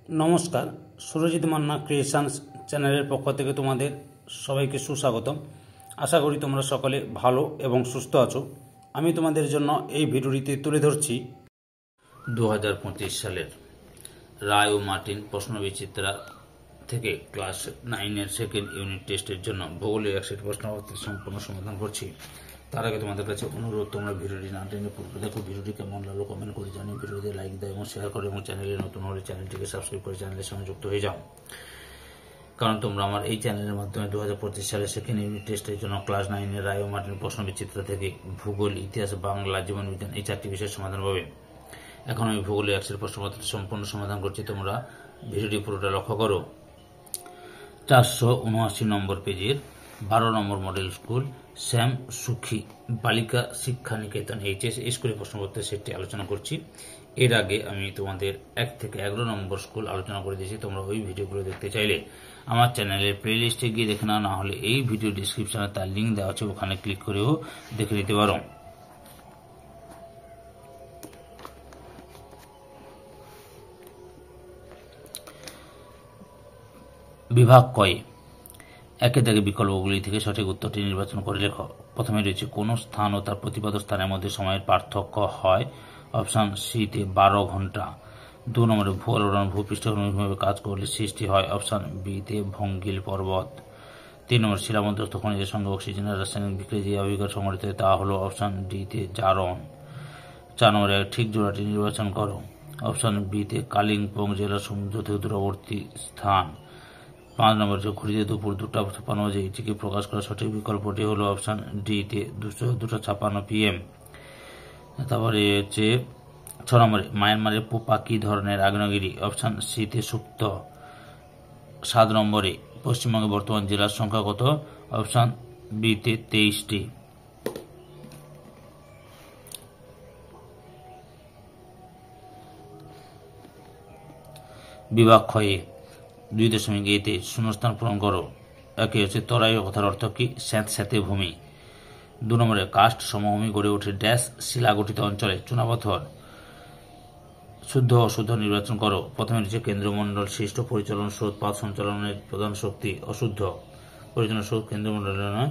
নমস্কার, সুরজিৎ মান্না ক্রিয়েশনস চ্যানেলের পক্ষ থেকে তোমাদের সবাইকে সুস্বাগতম। আশা করি তোমরা সকলে ভালো এবং সুস্থ আছো। আমি তোমাদের জন্য এই ভিডিওটিতে তুলে ধরছি 2025 সালের রায় ও মার্টিন প্রশ্নবিচিত্রা থেকে ক্লাস 9-এর সেকেন্ড ইউনিট টেস্টের জন্য ভূগোলের 100 প্রশ্নপত্রের সম্পূর্ণ সমাধান করছি। তার আগে তোমাদের কাছে অনুরোধ, তোমরা ভিডিওটি না টেনে পুরো দেখো। ভিডিওটি কেমন লাগলো কমেন্ট করে জানিয়ে, ভিডিওতে লাইক দাও এবং শেয়ার করো, এবং চ্যানেলে নতুন হলে চ্যানেলটিকে সাবস্ক্রাইব করে চ্যানেলের সঙ্গে যুক্ত হয়ে যাও। কারণ তোমরা আমার এই চ্যানেলের মাধ্যমে 2025 সালের সেকেন্ড ইউনিট টেস্টের জন্য ক্লাস 9-এর রায় ও মার্টিন প্রশ্নবিচিত্রা থেকে ভূগোল, ইতিহাস, বাংলা, জীবনবিজ্ঞান এই 4টি বিষয়ের সমাধান পাবে। এখন আমি ভূগোলের 100 প্রশ্নপত্রের সম্পূর্ণ সমাধান করছি, তোমরা ভিডিওটি পুরোটা লক্ষ্য করো। 479 নম্বর পেজের 12 নম্বর মডেল স্কুল শ্যাম সুখী বালিকা শিক্ষা নিকেতন এইচএস স্কুলের প্রশ্নপত্রের সেটটি আলোচনা করছি। এর আগে আমি তোমাদের 1 থেকে 11 নম্বর স্কুল আলোচনা করে দিয়েছি। তোমরা ওই ভিডিওগুলো দেখতে চাইলে আমার চ্যানেলের প্লেলিস্টে গিয়ে দেখে নাও, না হলে এই ভিডিও ডিসক্রিপশনে তার লিঙ্ক দেওয়া আছে, ওখানে ক্লিক করেও দেখে নিতে পারো। বিভাগ কয়ে একে দাগে বিকল্পগুলি থেকে সঠিক উত্তরটি নির্বাচন করে লেখো। প্রথমে রয়েছে কোন স্থান ও তার প্রতিপাদ্য স্থানের মধ্যে সময়ের পার্থক্য হয়। অপশন সিতে 12 ঘন্টা। 2 নম্বরে ভূগোল ভূপৃষ্ঠ অনুভূমিভাবে কাজ করলে সৃষ্টি হয়। অপশন বিতে ভঙ্গিল পর্বত। 3 নম্বর শিলামধ্যস্থ খনিজের সঙ্গে অক্সিজেনের রাসায়নিক বিক্রিয়া যে আবির্ভাব সংঘটিত হয় তা হল অপশন ডিতে জারণ। 4 নম্বরে ঠিক জোড়াটি নির্বাচন করো। অপশন বিতে কালিম্পং জেলার সমুদ্র থেকে দূরবর্তী স্থান। 5 নম্বর ঘড়িতে দুপুর 2:56 বাজে, এটিকে প্রকাশ করা সঠিক বিকল্পটি হলো অপশন ডিতে 2:56 PM। তারপরে হচ্ছে 6 নম্বরে মায়ানমারের পোপা কি ধরনের আগ্নেয়গিরি। অপশন সিতে সুপ্ত। 7 নম্বরে পশ্চিমবঙ্গের বর্তমান জেলার সংখ্যা কত। অপশন বিতে 23টি। বিভাগ ক্ষয়ে 2.a-তে শূন্যস্থান পূরণ করো। একে হচ্ছে তরাই কথার অর্থ কি। স্যাঁতস্যাঁতে ভূমি। 2 নম্বরে কাস্ট সমভূমি গড়ে ওঠে ড্যাশ শিলাগঠিত অঞ্চলে। চুনাপাথর। শুদ্ধ অশুদ্ধ নির্বাচন করো। প্রথমে রয়েছে কেন্দ্রমণ্ডল সৃষ্ট পরিচালন স্রোত পাত সঞ্চালনের প্রধান শক্তি। অশুদ্ধ। পরিচালন স্রোত কেন্দ্রমণ্ডলে নয়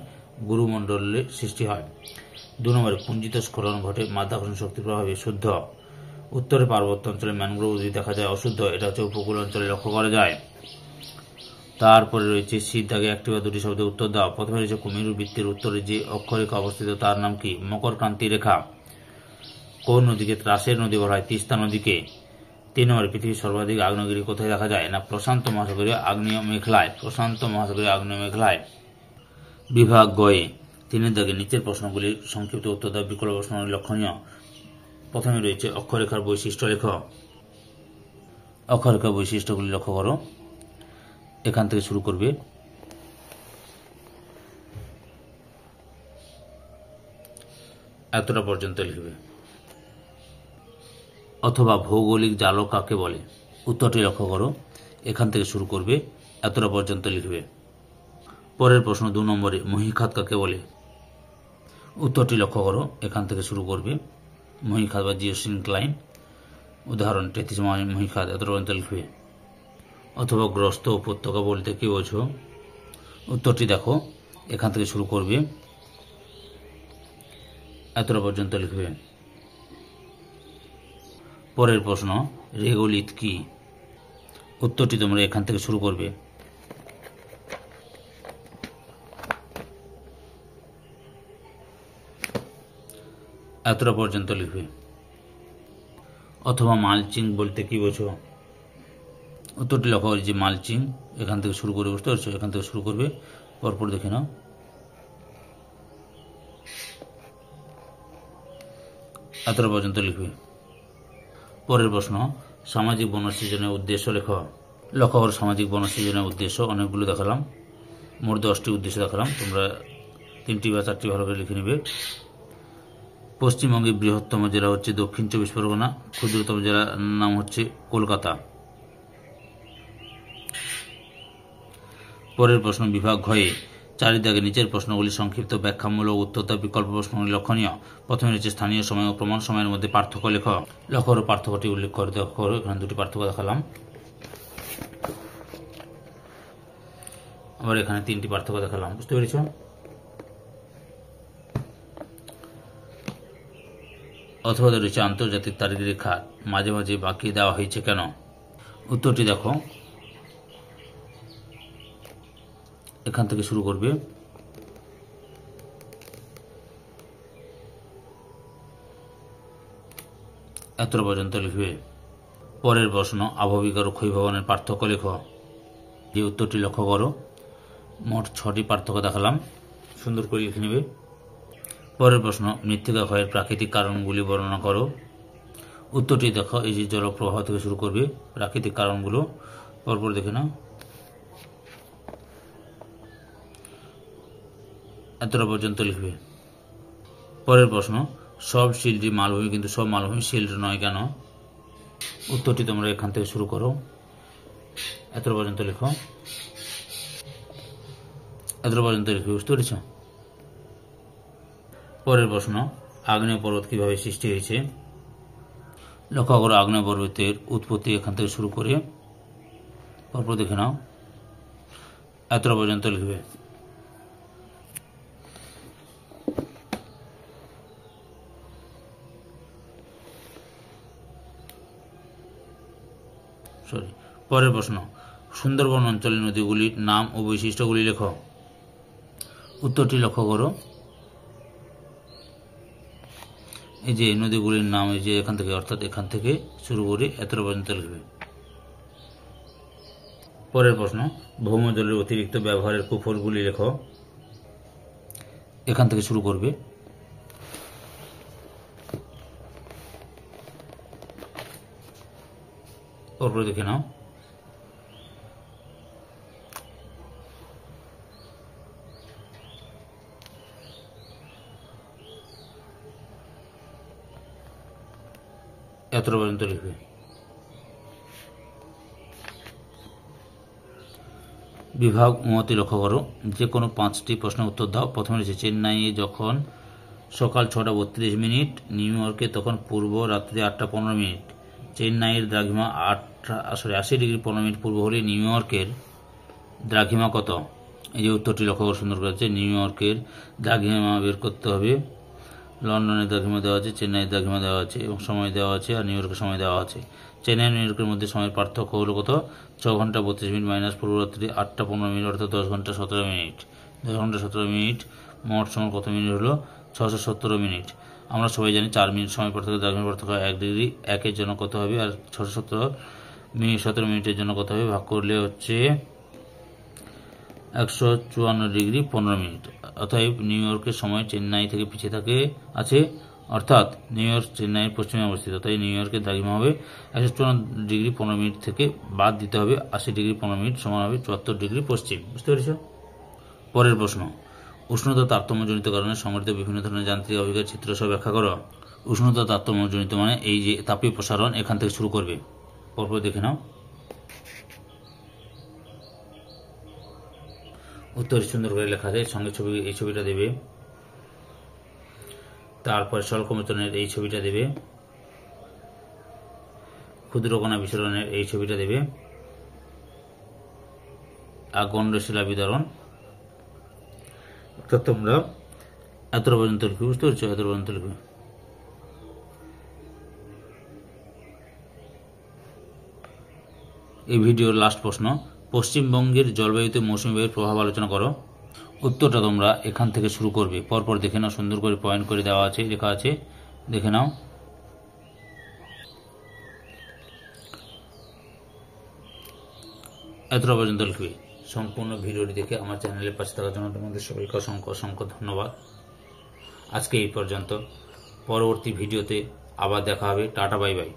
গুরুমণ্ডলে সৃষ্টি হয়। 2 নম্বরে পুঞ্জিত স্খলন ঘটে মাধ্যাকর্ষণ শক্তির প্রভাবে। শুদ্ধ। উত্তরে পার্বত্য অঞ্চলে ম্যানগ্রোভ উদ্ভিদ দেখা যায়। অশুদ্ধ। এটা হচ্ছে উপকূল অঞ্চলে লক্ষ্য করা যায়। তারপরে রয়েছে শীত দাগে 1টি বা 2টি শব্দের উত্তর দাও। প্রথমে রয়েছে কুমির বৃত্তের উত্তরে যে অক্ষরেখা অবস্থিত তার নাম কি। মকরক্রান্তি রেখা। কোন নদীকে ত্রাসের নদী বলা হয়। তিস্তা নদীকে। 3 নম্বরে পৃথিবীর সর্বাধিক আগ্নেয়গিরি কোথায় দেখা যায় না। প্রশান্ত মহাসাগরীয় আগ্নেয় মেঘলায়। প্রশান্ত মহাসাগরীয় আগ্নেয় মেঘলায়। বিভাগ গয়ে 3 দাগে নিচের প্রশ্নগুলির সংক্ষিপ্ত উত্তর দাও। বিকল্প প্রশ্নগুলি লক্ষণীয়। প্রথমে রয়েছে অক্ষরেখার বৈশিষ্ট্য লেখ। অক্ষরেখার বৈশিষ্ট্যগুলি লক্ষ্য করো। এখান থেকে শুরু করবে। এতটা পর্যন্ত লিখবে। অথবা ভৌগোলিক জালক কাকে বলে। উত্তরটি লক্ষ্য করো। এখান থেকে শুরু করবে, এতটা পর্যন্ত লিখবে। পরের প্রশ্ন 2 নম্বরে মহীখাত কাকে বলে। উত্তরটি লক্ষ্য করো। এখান থেকে শুরু করবে। মহীখাত বা জিওসিনক্লাইন। উদাহরণ 33 মহীখাত। এতটা পর্যন্ত লিখবে। অথবা গ্রস্ত উপত্যকা বলতে কি বোঝো। উত্তরটি দেখো। এখান থেকে শুরু করবে, এতটা পর্যন্ত লিখবে। পরের প্রশ্ন রেগোলিথ কি। উত্তরটি তোমরা এখান থেকে শুরু করবে, এতটা পর্যন্ত লিখবে। অথবা মালচিং বলতে কি বোঝো। উত্তরটি লক্ষ্য করি যে মালচিং। এখান থেকে শুরু করে, বুঝতে পারছো। এখান থেকে শুরু করবে, পরপর দেখে নাও। এতটা পর্যন্ত লিখবে। পরের প্রশ্ন সামাজিক বনসৃজনের উদ্দেশ্য লেখ। লক্ষ্য করো সামাজিক বনসৃজনের উদ্দেশ্য অনেকগুলো দেখালাম, মোট 10টি উদ্দেশ্য দেখালাম। তোমরা 3টি বা 4টি ভালো করে লিখে নেবে। পশ্চিমবঙ্গের বৃহত্তম জেলা হচ্ছে দক্ষিণ 24 পরগনা। ক্ষুদ্রতম জেলার নাম হচ্ছে কলকাতা। পরের প্রশ্ন বিভাগ ঘয়ে 4 দাগে নিচের প্রশ্নগুলি সংক্ষিপ্ত ব্যাখ্যামূলক উত্তর দাও। বিকল্প প্রশ্নগুলি লক্ষণীয়। প্রথমে রয়েছে স্থানীয় সময় ও প্রমাণ সময়ের মধ্যে পার্থক্য লেখ। লক্ষ্য করো পার্থক্যটি উল্লেখ করে দেখো। এখানে 2টি পার্থক্য দেখালাম। আবার এখানে 3টি পার্থক্য দেখালাম, বুঝতে পেরেছ? অথবা রয়েছে আন্তর্জাতিক তারিখ রেখা মাঝে মাঝে বাকি দেওয়া হয়েছে কেন? উত্তরটি দেখো, এখান থেকে শুরু করবে। এতটা পর্যন্ত লিখবে। পরের প্রশ্ন, আবহবিকার ও ক্ষয়ভবনের পার্থক্য লেখো। যে উত্তরটি লক্ষ্য করো, মোট 6টি পার্থক্য দেখালাম, সুন্দর করে লিখে নেবে। পরের প্রশ্ন, মৃত্তিকা ক্ষয়ের প্রাকৃতিক কারণগুলি বর্ণনা করো। উত্তরটি দেখো, এই যে জলপ্রবাহ থেকে শুরু করবে, প্রাকৃতিক কারণগুলো পরপর দেখে নাও। এতটা পর্যন্ত লিখবে। পরের প্রশ্ন, সব শিলটি মালভূমি কিন্তু সব মালভূমি শিল্ড নয় কেন? উত্তরটি তোমরা এখান থেকে শুরু করো, এতটা পর্যন্ত লেখো। এতটা পর্যন্ত লিখবে, বুঝতে পেরেছ? পরের প্রশ্ন, আগ্নেয় পর্বত কিভাবে সৃষ্টি হয়েছে? লক্ষ্য করো, আগ্নেয় পর্বতের উৎপত্তি এখান থেকে শুরু করে পরপর দেখে নাও, এতটা পর্যন্ত লিখবে। পরের প্রশ্ন, সুন্দরবন অঞ্চলের নদীগুলির নাম ও বৈশিষ্ট্যগুলি লেখো। উত্তরটি লক্ষ্য করো, এই যে নদীগুলির নাম, এই যে এখান থেকে, অর্থাৎ এখান থেকে শুরু করে এতটা পর্যন্ত লিখবে। পরের প্রশ্ন, ভৌমজলের অতিরিক্ত ব্যবহারের কুফলগুলি লেখো। এখান থেকে শুরু করবে, পরপর দেখে নাও। এতটা পর্যন্ত লিখবে। বিভাগ মতে লক্ষ্য করো, যে কোনো 5টি প্রশ্নের উত্তর দাও। প্রথমে রয়েছে, চেন্নাইয়ে যখন সকাল 6:32, নিউ ইয়র্কে তখন পূর্ব রাত্রি 8:15। চেন্নাইয়ের দ্রাঘিমা 80°15' পূর্ব হলে নিউ ইয়র্কের দ্রাঘিমা কত? এই যে উত্তরটি লক্ষ্য করে সুন্দর করেছে। নিউ ইয়র্কের দ্রাঘিমা বের করতে হবে। লন্ডনের দ্রাঘিমা দেওয়া আছে, চেন্নাইয়ের দ্রাঘিমা দেওয়া আছে এবং সময় দেওয়া আছে, আর নিউ ইয়র্কের সময় দেওয়া আছে। চেন্নাই নিউ ইয়র্কের মধ্যে সময়ের পার্থক্য হলো কত? 6 ঘন্টা 32 মিনিট মাইনাস পূর্বরাত্রি 8:15, অর্থাৎ 10 ঘন্টা 17 মিনিট। 10 ঘন্টা 17 মিনিট, মোট সময় কত মিনিট হলো? 617 মিনিট। আমরা সবাই জানি 4 মিনিট সময় পার্থক্য, দ্রাঘিমা পার্থক্য 1 ডিগ্রি। 1-এর জন্য কত হবে? আর 617 মিনিটের জন্য কত হবে? ভাগ করলে হচ্ছে 154°15'। অতএব নিউ ইয়র্কের সময় চেন্নাই থেকে পিছিয়ে আছে, অর্থাৎ নিউ ইয়র্ক চেন্নাইয়ের পশ্চিমে অবস্থিত। তাই নিউ ইয়র্কের দ্রাঘিমা হবে 154°15' থেকে বাদ দিতে হবে 80°15' সমান হবে 74° পশ্চিম। বুঝতে পেরেছ? পরের প্রশ্ন, উষ্ণতা তারতম্যজনিত কারণে সংঘটিত বিভিন্ন ধরনের যান্ত্রিক অভিজ্ঞতার চিত্র সহ ব্যাখ্যা করো। উষ্ণতা তারতম্যজনিত মানে এই যে তাপীয় প্রসারণ, এখান থেকে শুরু করবে, পরপর দেখে নাও। উত্তর সুন্দর করে লেখা আছে, সঙ্গে ছবি, এই ছবিটা দেবে। তারপর স্বল্পমোচনের এই ছবিটা দেবে, ক্ষুদ্রকণা বিসরণের এই ছবিটা দেবে, আর গণ্ডশিলা বিতরণ। অর্থাৎ তোমরা এতটা পর্যন্ত লিখবে, বুঝতে পারছো? এতটা পর্যন্ত লিখবে। এই ভিডিওর লাস্ট প্রশ্ন, পশ্চিমবঙ্গের জলবায়ুতে মৌসুমী বায়ুর প্রভাব আলোচনা করো। উত্তরটা তোমরা এখান থেকে শুরু করবে, পরপর দেখে নাও। সুন্দর করে পয়েন্ট করে দেওয়া আছে, লেখা আছে, দেখে নাও। এতটা পর্যন্ত লিখবে। সম্পূর্ণ ভিডিওটি দেখে আমার চ্যানেলের পাশে থাকার জন্য তোমাদের সবাইকে অসংখ্য অসংখ্য ধন্যবাদ। আজকে এই পর্যন্ত। পরবর্তী ভিডিওতে আবার দেখা হবে। Tata, bye bye.